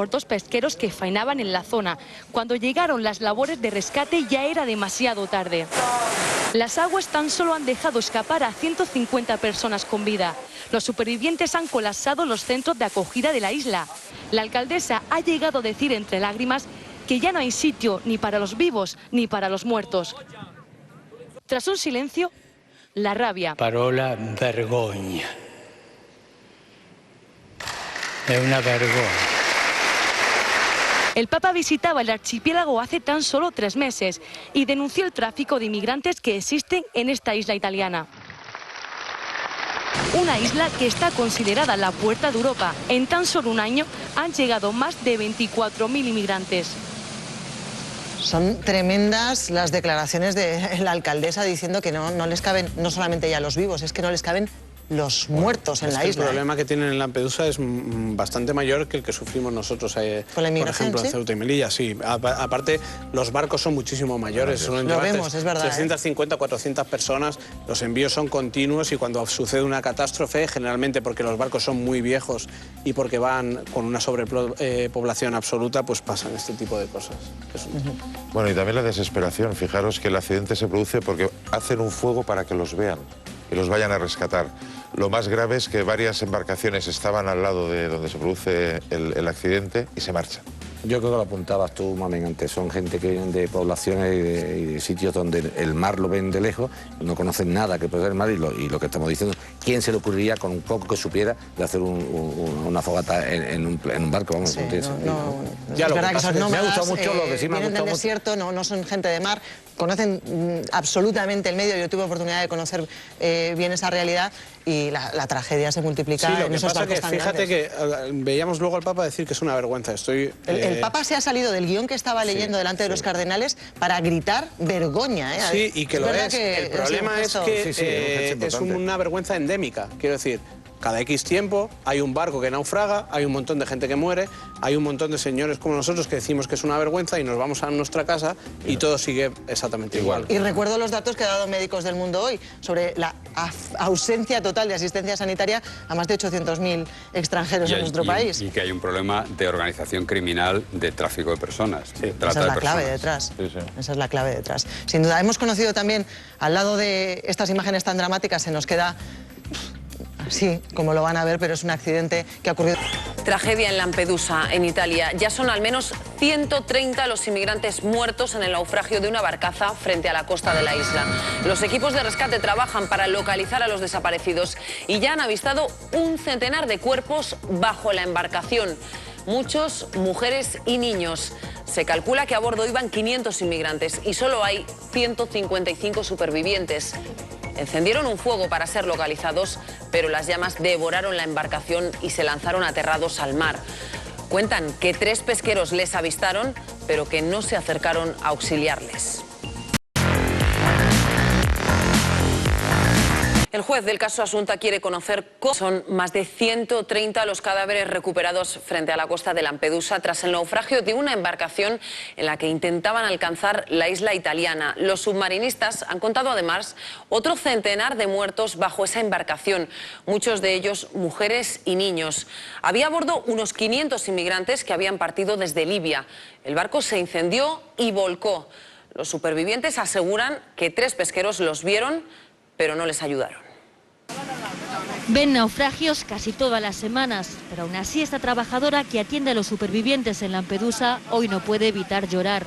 por dos pesqueros que faenaban en la zona. Cuando llegaron las labores de rescate ya era demasiado tarde. Las aguas tan solo han dejado escapar a 150 personas con vida. Los supervivientes han colapsado los centros de acogida de la isla. La alcaldesa ha llegado a decir entre lágrimas que ya no hay sitio ni para los vivos ni para los muertos. Tras un silencio, la rabia. Parola vergogna. Es una vergüenza. El Papa visitaba el archipiélago hace tan solo 3 meses y denunció el tráfico de inmigrantes que existen en esta isla italiana. Una isla que está considerada la puerta de Europa. En tan solo un año han llegado más de 24.000 inmigrantes. Son tremendas las declaraciones de la alcaldesa diciendo que no les caben no solamente ya los vivos, es que no les caben los muertos en la isla. El problema que tienen en Lampedusa es bastante mayor que el que sufrimos nosotros, ¿Con la inmigración, por ejemplo, en Ceuta y Melilla. Sí, aparte los barcos son muchísimo mayores. Suelen lo llevar vemos, es verdad. 350, 400 personas, los envíos son continuos y cuando sucede una catástrofe, generalmente porque los barcos son muy viejos y porque van con una sobrepoblación absoluta, pues pasan este tipo de cosas. Bueno, y también la desesperación. Fijaros que el accidente se produce porque hacen un fuego para que los vean y los vayan a rescatar. Lo más grave es que varias embarcaciones estaban al lado de donde se produce el accidente y se marchan. Yo creo que lo apuntabas tú, Mamen, antes. Son gente que vienen de poblaciones y de sitios donde el mar lo ven de lejos, no conocen nada que puede ser el mar y lo que estamos diciendo, ¿quién se le ocurriría con un poco que supiera de hacer una fogata en un barco? Vamos, sí, es verdad que son nómadas, me ha gustado mucho lo que sí me ha vienen gustado del desierto, no son gente de mar, conocen absolutamente el medio. Yo tuve oportunidad de conocer bien esa realidad y la tragedia se multiplica en esos barcos tan fíjate grandes. que veíamos luego al Papa decir que es una vergüenza. El Papa se ha salido del guión que estaba leyendo delante de los cardenales para gritar vergoña. Sí, y que lo es. El problema es que es una vergüenza endémica. Quiero decir, cada X tiempo hay un barco que naufraga, hay un montón de gente que muere, hay un montón de señores como nosotros que decimos que es una vergüenza y nos vamos a nuestra casa y todo sigue exactamente igual. Y recuerdo los datos que ha dado Médicos del Mundo hoy sobre la ausencia total de asistencia sanitaria a más de 800.000 extranjeros en nuestro país. Y que hay un problema de organización criminal de tráfico de personas. Sí, esa es la clave detrás. Sí, sí. Esa es la clave detrás. Sin duda, hemos conocido también, al lado de estas imágenes tan dramáticas, se nos queda... Sí, como lo van a ver, pero es un accidente que ha ocurrido. Tragedia en Lampedusa, en Italia. Ya son al menos 130 los inmigrantes muertos en el naufragio de una barcaza frente a la costa de la isla. Los equipos de rescate trabajan para localizar a los desaparecidos y ya han avistado un centenar de cuerpos bajo la embarcación. Muchos mujeres y niños. Se calcula que a bordo iban 500 inmigrantes y solo hay 155 supervivientes. Encendieron un fuego para ser localizados, pero las llamas devoraron la embarcación y se lanzaron aterrados al mar. Cuentan que 3 pesqueros les avistaron, pero que no se acercaron a auxiliarles. El juez del caso Asunta quiere conocer cómo son más de 130 los cadáveres recuperados frente a la costa de Lampedusa tras el naufragio de una embarcación en la que intentaban alcanzar la isla italiana. Los submarinistas han contado además otro centenar de muertos bajo esa embarcación, muchos de ellos mujeres y niños. Había a bordo unos 500 inmigrantes que habían partido desde Libia. El barco se incendió y volcó. Los supervivientes aseguran que 3 pesqueros los vieron, pero no les ayudaron. Ven naufragios casi todas las semanas, pero aún así esta trabajadora que atiende a los supervivientes en Lampedusa hoy no puede evitar llorar.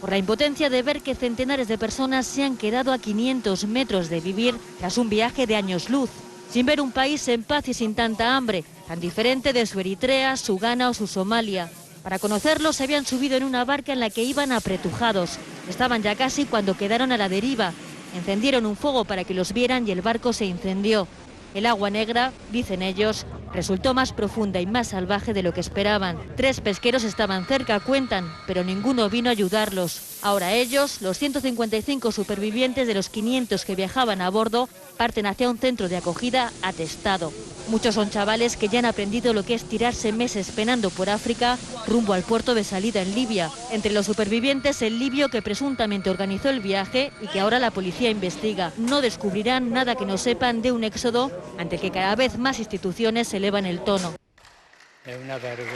Por la impotencia de ver que centenares de personas se han quedado a 500 metros de vivir tras un viaje de años luz, sin ver un país en paz y sin tanta hambre, tan diferente de su Eritrea, su Ghana o su Somalia. Para conocerlo se habían subido en una barca en la que iban apretujados. Estaban ya casi cuando quedaron a la deriva. Encendieron un fuego para que los vieran y el barco se incendió. El agua negra, dicen ellos, resultó más profunda y más salvaje de lo que esperaban. 3 pesqueros estaban cerca, cuentan, pero ninguno vino a ayudarlos. Ahora ellos, los 155 supervivientes de los 500 que viajaban a bordo, parten hacia un centro de acogida atestado. Muchos son chavales que ya han aprendido lo que es tirarse meses penando por África rumbo al puerto de salida en Libia. Entre los supervivientes, el libio que presuntamente organizó el viaje y que ahora la policía investiga. No descubrirán nada que no sepan de un éxodo ante el que cada vez más instituciones elevan el tono. Es una vergüenza.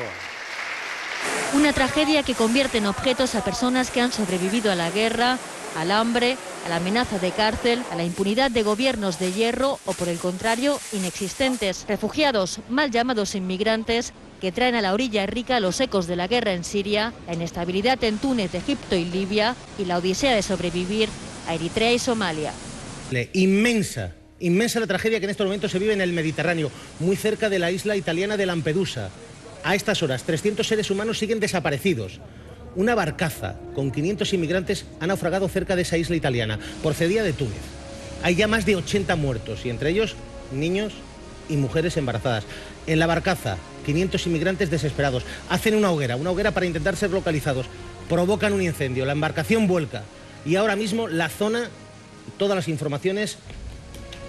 Una tragedia que convierte en objetos a personas que han sobrevivido a la guerra, al hambre, a la amenaza de cárcel, a la impunidad de gobiernos de hierro o, por el contrario, inexistentes. Refugiados, mal llamados inmigrantes, que traen a la orilla rica los ecos de la guerra en Siria, la inestabilidad en Túnez, Egipto y Libia y la odisea de sobrevivir a Eritrea y Somalia. Inmensa la tragedia que en estos momentos se vive en el Mediterráneo, muy cerca de la isla italiana de Lampedusa. A estas horas, 300 seres humanos siguen desaparecidos. Una barcaza con 500 inmigrantes ha naufragado cerca de esa isla italiana, procedía de Túnez. Hay ya más de 80 muertos y entre ellos niños y mujeres embarazadas. En la barcaza, 500 inmigrantes desesperados. Hacen una hoguera para intentar ser localizados. Provocan un incendio, la embarcación vuelca y ahora mismo la zona, todas las informaciones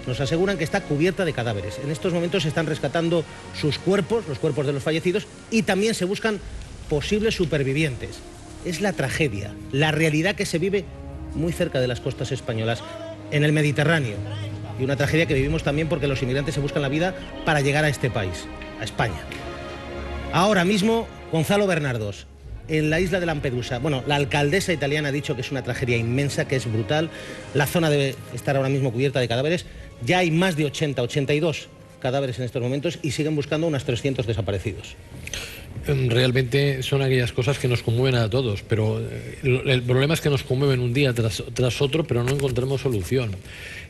nos aseguran que está cubierta de cadáveres. En estos momentos se están rescatando sus cuerpos, los cuerpos de los fallecidos, y también se buscan posibles supervivientes. Es la tragedia, la realidad que se vive muy cerca de las costas españolas, en el Mediterráneo. Y una tragedia que vivimos también porque los inmigrantes se buscan la vida para llegar a este país, a España. Ahora mismo, Gonzalo Bernardos, en la isla de Lampedusa. Bueno, la alcaldesa italiana ha dicho que es una tragedia inmensa, que es brutal. La zona debe estar ahora mismo cubierta de cadáveres. Ya hay más de 82 cadáveres en estos momentos y siguen buscando unos 300 desaparecidos. Realmente son aquellas cosas que nos conmueven a todos, pero el problema es que nos conmueven un día tras otro, pero no encontramos solución.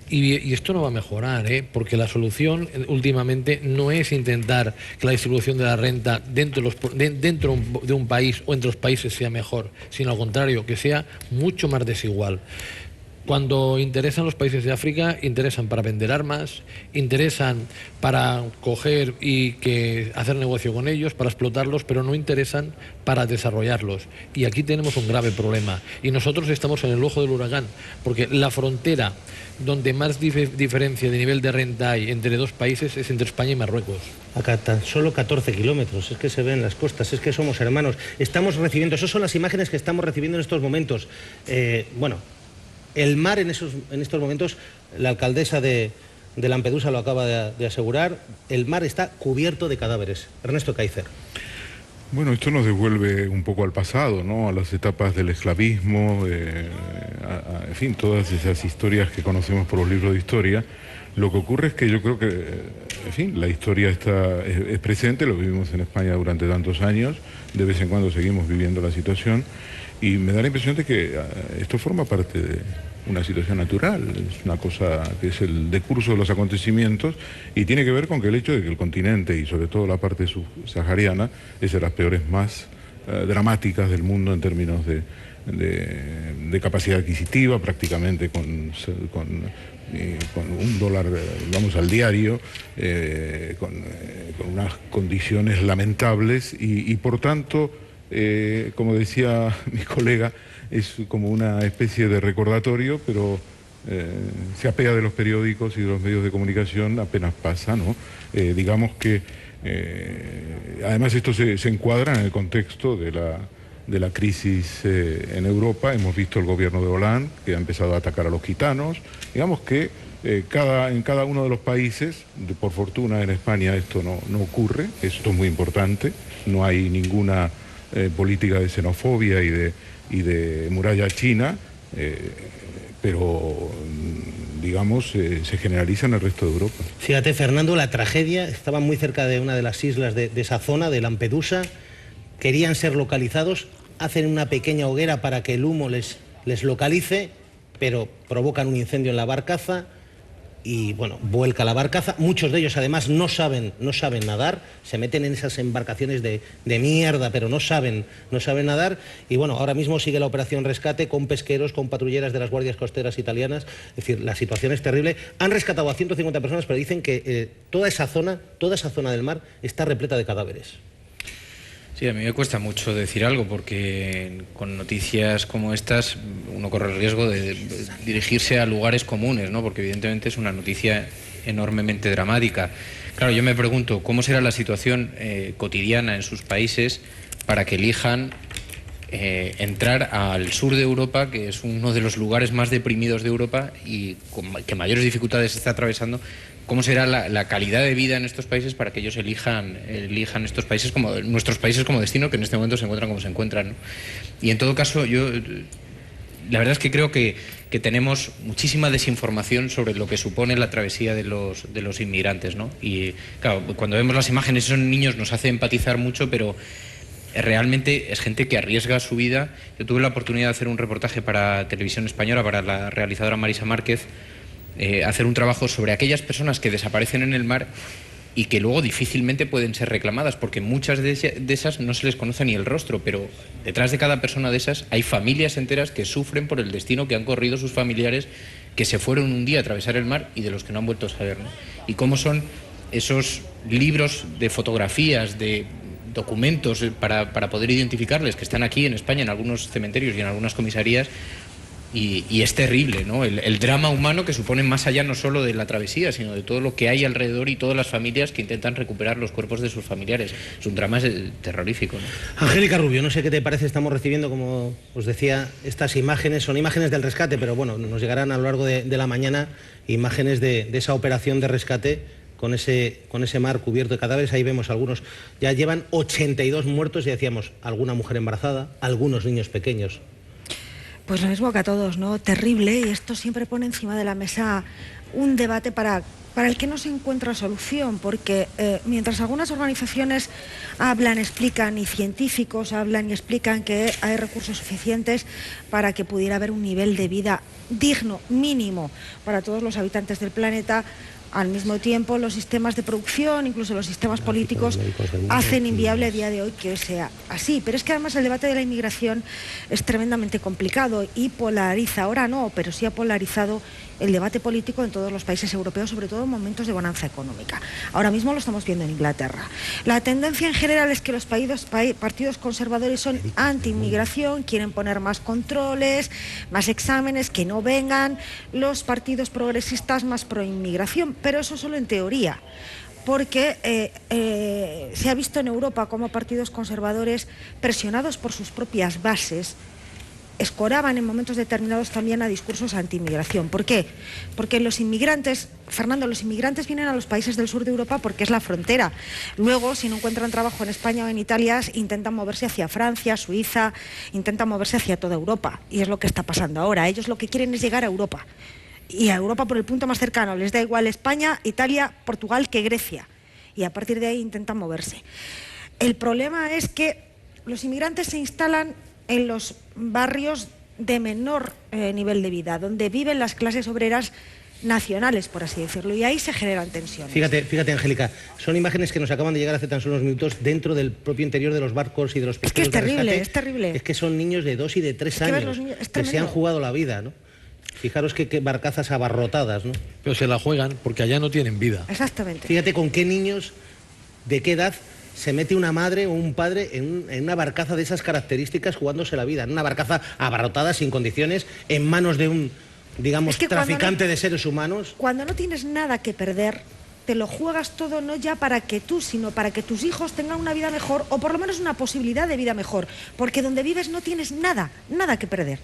Y esto no va a mejorar, porque la solución últimamente no es intentar que la distribución de la renta dentro de un país o entre los países sea mejor, sino al contrario, que sea mucho más desigual. Cuando interesan los países de África, interesan para vender armas, interesan para coger y hacer negocio con ellos, para explotarlos, pero no interesan para desarrollarlos. Y aquí tenemos un grave problema. Y nosotros estamos en el ojo del huracán, porque la frontera donde más diferencia de nivel de renta hay entre dos países es entre España y Marruecos. Acá tan solo 14 kilómetros, es que se ven las costas, es que somos hermanos. Estamos recibiendo, esas son las imágenes que estamos recibiendo en estos momentos. El mar en estos momentos, la alcaldesa de Lampedusa lo acaba de asegurar, el mar está cubierto de cadáveres. Ernesto Kaiser. Bueno, esto nos devuelve un poco al pasado, ¿no? A las etapas del esclavismo, en fin, todas esas historias que conocemos por los libros de historia. Lo que ocurre es que yo creo que, en fin, la historia es presente, lo vivimos en España durante tantos años, de vez en cuando seguimos viviendo la situación, y me da la impresión de que esto forma parte de una situación natural, es una cosa que es el decurso de los acontecimientos y tiene que ver con que el hecho de que el continente y sobre todo la parte subsahariana es de las peores más dramáticas del mundo en términos de capacidad adquisitiva, prácticamente con $1, vamos, al diario, con unas condiciones lamentables y por tanto, como decía mi colega, es como una especie de recordatorio, pero se apega de los periódicos y de los medios de comunicación apenas pasa, ¿no? Digamos que además esto se encuadra en el contexto de la crisis en Europa. Hemos visto el gobierno de Hollande, que ha empezado a atacar a los gitanos. Digamos que en cada uno de los países, por fortuna en España esto no ocurre, esto es muy importante, no hay ninguna política de xenofobia y de muralla china, pero digamos se generaliza en el resto de Europa. Fíjate, Fernando, la tragedia, estaban muy cerca de una de las islas de esa zona, de Lampedusa, querían ser localizados, hacen una pequeña hoguera para que el humo les localice, pero provocan un incendio en la barcaza y, bueno, vuelca la barcaza. Muchos de ellos, además, no saben nadar, se meten en esas embarcaciones de mierda, pero no saben nadar. Y, bueno, ahora mismo sigue la operación rescate con pesqueros, con patrulleras de las guardias costeras italianas. Es decir, la situación es terrible. Han rescatado a 150 personas, pero dicen que toda esa zona del mar está repleta de cadáveres. Sí, a mí me cuesta mucho decir algo porque con noticias como estas uno corre el riesgo de dirigirse a lugares comunes, ¿no? Porque evidentemente es una noticia enormemente dramática. Claro, yo me pregunto cómo será la situación cotidiana en sus países para que elijan entrar al sur de Europa, que es uno de los lugares más deprimidos de Europa y que mayores dificultades está atravesando, cómo será la calidad de vida en estos países para que ellos elijan estos países como nuestros países como destino, que en este momento se encuentran como se encuentran, ¿no? Y en todo caso, yo la verdad es que creo que tenemos muchísima desinformación sobre lo que supone la travesía de los inmigrantes, ¿no? Y claro, cuando vemos las imágenes, esos niños nos hace empatizar mucho, pero realmente es gente que arriesga su vida. Yo tuve la oportunidad de hacer un reportaje para Televisión Española, para la realizadora Marisa Márquez, hacer un trabajo sobre aquellas personas que desaparecen en el mar y que luego difícilmente pueden ser reclamadas, porque muchas de esas no se les conoce ni el rostro, pero detrás de cada persona de esas hay familias enteras que sufren por el destino que han corrido sus familiares, que se fueron un día a atravesar el mar y de los que no han vuelto a saber, ¿no? Y cómo son esos libros de fotografías, de documentos para poder identificarles, que están aquí en España en algunos cementerios y en algunas comisarías. Y es terrible, ¿no? El drama humano que supone, más allá no solo de la travesía, sino de todo lo que hay alrededor y todas las familias que intentan recuperar los cuerpos de sus familiares. Es un drama terrorífico, ¿no? Angélica Rubio, no sé qué te parece, estamos recibiendo, como os decía, estas imágenes, son imágenes del rescate, pero bueno, nos llegarán a lo largo de la mañana imágenes de esa operación de rescate con ese mar cubierto de cadáveres. Ahí vemos algunos, ya llevan 82 muertos y decíamos, alguna mujer embarazada, algunos niños pequeños. Pues lo mismo que a todos, ¿no? Terrible, y esto siempre pone encima de la mesa un debate para el que no se encuentra solución, porque mientras algunas organizaciones hablan, explican, y científicos hablan y explican que hay recursos suficientes para que pudiera haber un nivel de vida digno, mínimo, para todos los habitantes del planeta, al mismo tiempo los sistemas de producción, incluso los sistemas políticos, hacen inviable a día de hoy que sea así. Pero es que además el debate de la inmigración es tremendamente complicado y polariza, ahora no, pero sí ha polarizado el debate político en todos los países europeos, sobre todo en momentos de bonanza económica. Ahora mismo lo estamos viendo en Inglaterra. La tendencia en general es que los partidos conservadores son anti-inmigración, quieren poner más controles, más exámenes, que no vengan los partidos progresistas más pro-inmigración, pero eso solo en teoría, porque se ha visto en Europa cómo partidos conservadores, presionados por sus propias bases, escoraban en momentos determinados también a discursos anti-inmigración. ¿Por qué? Porque los inmigrantes, Fernando, los inmigrantes vienen a los países del sur de Europa porque es la frontera. Luego, si no encuentran trabajo en España o en Italia, intentan moverse hacia Francia, Suiza, intentan moverse hacia toda Europa. Y es lo que está pasando ahora. Ellos lo que quieren es llegar a Europa. Y a Europa por el punto más cercano. Les da igual España, Italia, Portugal que Grecia. Y a partir de ahí intentan moverse. El problema es que los inmigrantes se instalan en los barrios de menor nivel de vida, donde viven las clases obreras nacionales, por así decirlo, y ahí se generan tensiones. Fíjate, Angélica, son imágenes que nos acaban de llegar hace tan solo unos minutos dentro del propio interior de los barcos y de los pesqueros. Es que es terrible, es terrible. Es que son niños de 2 y de 3 años que se han jugado la vida, ¿no? Fijaros qué barcazas abarrotadas, ¿no? Pero se la juegan porque allá no tienen vida. Exactamente. Fíjate con qué niños, de qué edad se mete una madre o un padre en una barcaza de esas características jugándose la vida, en una barcaza abarrotada, sin condiciones, en manos de un, digamos, traficante de seres humanos. Cuando no tienes nada que perder, te lo juegas todo, no ya para que tú, sino para que tus hijos tengan una vida mejor, o por lo menos una posibilidad de vida mejor, porque donde vives no tienes nada que perder.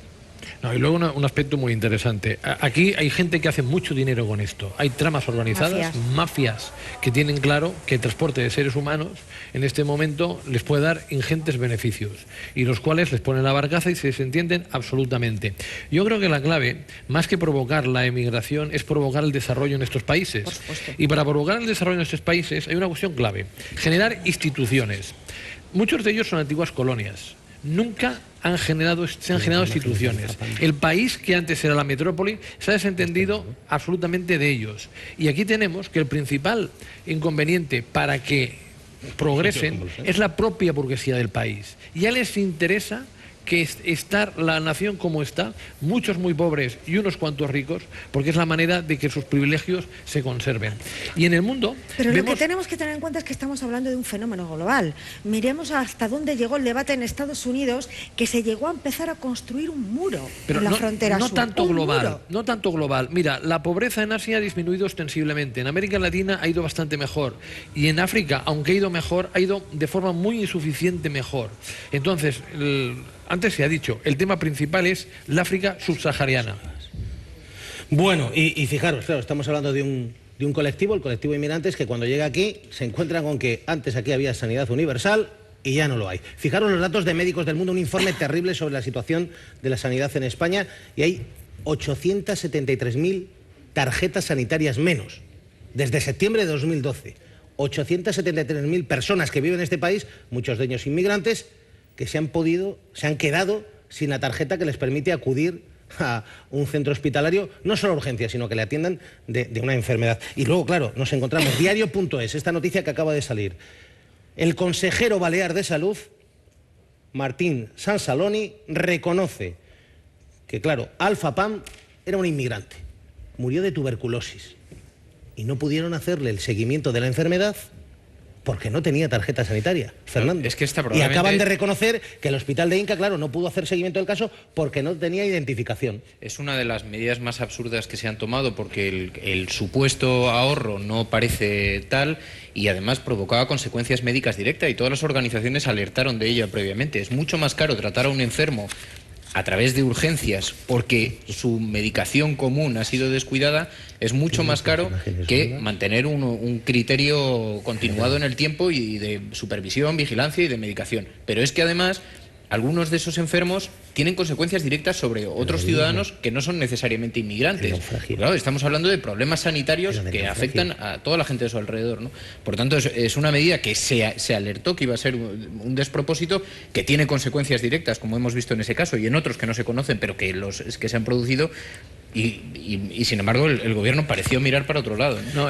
No, y luego un aspecto muy interesante. Aquí hay gente que hace mucho dinero con esto. Hay tramas organizadas, mafias que tienen claro que el transporte de seres humanos en este momento les puede dar ingentes beneficios y los cuales les ponen la barcaza y se desentienden absolutamente. Yo creo que la clave, más que provocar la emigración, es provocar el desarrollo en estos países. Y para provocar el desarrollo en estos países hay una cuestión clave: generar instituciones. Muchos de ellos son antiguas colonias. Nunca se han generado instituciones. El país que antes era la metrópoli se ha desentendido absolutamente de ellos. Y aquí tenemos que el principal inconveniente para que progresen es la propia burguesía del país. Ya les interesa que estar la nación como está, muchos muy pobres y unos cuantos ricos, porque es la manera de que sus privilegios se conserven. Y en el mundo... Pero lo que tenemos que tener en cuenta es que estamos hablando de un fenómeno global. Miremos hasta dónde llegó el debate en Estados Unidos, que se llegó a empezar a construir un muro en la frontera sur. No tanto global. Mira, la pobreza en Asia ha disminuido ostensiblemente. En América Latina ha ido bastante mejor. Y en África, aunque ha ido mejor, ha ido de forma muy insuficiente mejor. Entonces, antes se ha dicho, el tema principal es el África subsahariana. Bueno, y fijaros, claro, estamos hablando de un de un colectivo, el colectivo de inmigrantes, que cuando llega aquí se encuentran con que antes aquí había sanidad universal y ya no lo hay. Fijaros los datos de Médicos del Mundo, un informe terrible sobre la situación de la sanidad en España, y hay 873.000 tarjetas sanitarias menos desde septiembre de 2012. 873.000 personas que viven en este país, muchos de ellos inmigrantes, que se han quedado sin la tarjeta que les permite acudir a un centro hospitalario, no solo urgencia, sino que le atiendan de una enfermedad. Y luego, claro, nos encontramos, diario.es, esta noticia que acaba de salir. El consejero balear de Salud, Martín Sansaloni, reconoce que, claro, Alfa Pam era un inmigrante, murió de tuberculosis y no pudieron hacerle el seguimiento de la enfermedad porque no tenía tarjeta sanitaria, Fernando. Es que Y acaban de reconocer que el hospital de Inca, claro, no pudo hacer seguimiento del caso porque no tenía identificación. Es una de las medidas más absurdas que se han tomado porque el supuesto ahorro no parece tal y además provocaba consecuencias médicas directas y todas las organizaciones alertaron de ello previamente. Es mucho más caro tratar a un enfermo a través de urgencias porque su medicación común ha sido descuidada, es mucho más caro que mantener un criterio continuado en el tiempo y de supervisión, vigilancia y de medicación. Pero es que además algunos de esos enfermos tienen consecuencias directas sobre otros ciudadanos que no son necesariamente inmigrantes. Claro, estamos hablando de problemas sanitarios que afectan a toda la gente de su alrededor, ¿no? Por tanto, es una medida que se alertó que iba a ser un despropósito, que tiene consecuencias directas, como hemos visto en ese caso, y en otros que no se conocen, pero que se han producido, y sin embargo el gobierno pareció mirar para otro lado, ¿no?